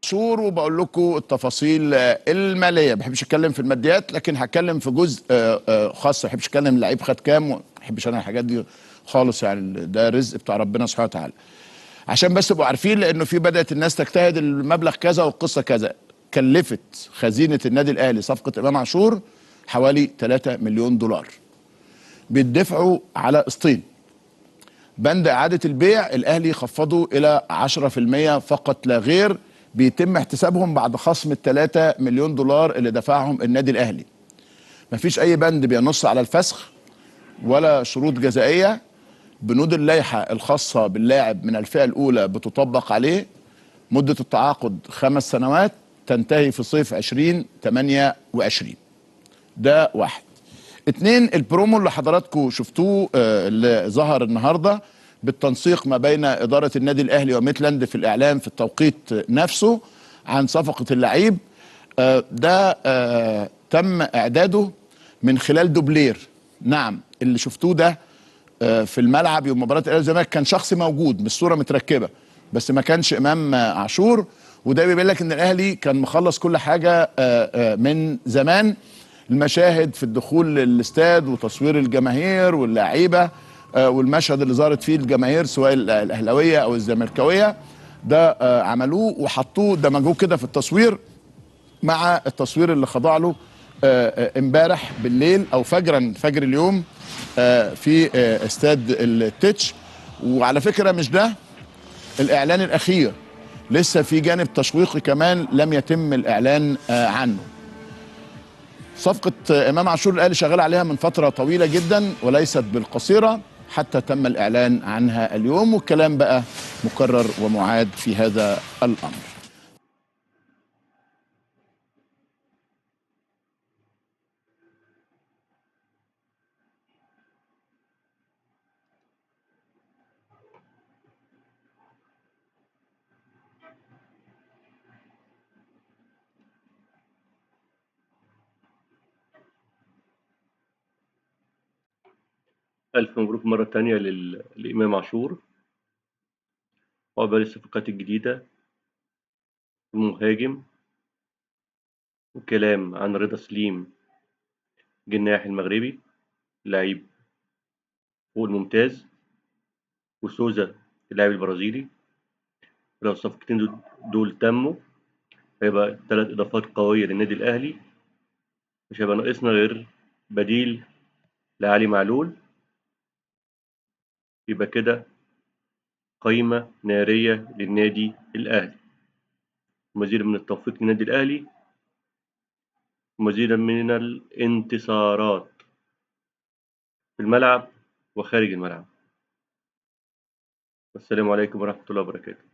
عاشور وبقول لكم التفاصيل الماليه. ما بحبش اتكلم في الماديات، لكن هتكلم في جزء خاص. ما بحبش اتكلم اللعيب خد كام، ما بحبش انا الحاجات دي خالص. يعني ده رزق بتاع ربنا سبحانه وتعالى. عشان بس تبقوا عارفين، لانه في بدات الناس تجتهد المبلغ كذا والقصه كذا. كلفت خزينه النادي الاهلي صفقه امام عاشور حوالي 3 مليون دولار بيدفعوا على قسطين. بند اعاده البيع الاهلي خفضه الى 10% فقط لا غير، بيتم احتسابهم بعد خصم ال 3 مليون دولار اللي دفعهم النادي الاهلي. مفيش اي بند بينص على الفسخ ولا شروط جزائيه. بنود اللائحه الخاصه باللاعب من الفئه الاولى بتطبق عليه. مده التعاقد 5 سنوات تنتهي في صيف 2028. ده واحد. اتنين، البرومو اللي حضراتكم شفتوه اللي ظهر النهارده بالتنسيق ما بين اداره النادي الاهلي وميتلاند في الاعلام في التوقيت نفسه عن صفقه اللعيب. ده تم اعداده من خلال دوبلير. نعم، اللي شفتوه ده في الملعب يوم مباراه الاهلي والزمالك كان شخص موجود، مش صوره متركبه، بس ما كانش امام عاشور. وده بيبين لك ان الاهلي كان مخلص كل حاجه من زمان. المشاهد في الدخول للاستاد وتصوير الجماهير واللاعيبه والمشهد اللي ظهرت فيه الجماهير سواء الاهلاويه او الزملكاويه، ده عملوه وحطوه دمجوه كده في التصوير مع التصوير اللي خضع له امبارح بالليل او فجر اليوم في استاد التتش. وعلى فكره مش ده الاعلان الاخير، لسه في جانب تشويقي كمان لم يتم الاعلان عنه. صفقة إمام عاشور الأهلي شغال عليها من فترة طويلة جدا وليست بالقصيرة حتى تم الإعلان عنها اليوم، والكلام بقى مكرر ومعاد في هذا الأمر. ألف مبروك مرة تانية لإمام عاشور وعقبال الصفقات الجديدة. المهاجم، وكلام عن رضا سليم جناح المغربي لعيب فوق الممتاز، وسوزا اللاعب البرازيلي. لو الصفقتين دول تموا هيبقى 3 إضافات قوية للنادي الأهلي، مش هيبقى ناقصنا غير بديل لعلي معلول. يبقى كده قايمة نارية للنادي الأهلي. مزيد من التوفيق للنادي الأهلي، مزيدا من الانتصارات في الملعب وخارج الملعب. والسلام عليكم ورحمة الله وبركاته.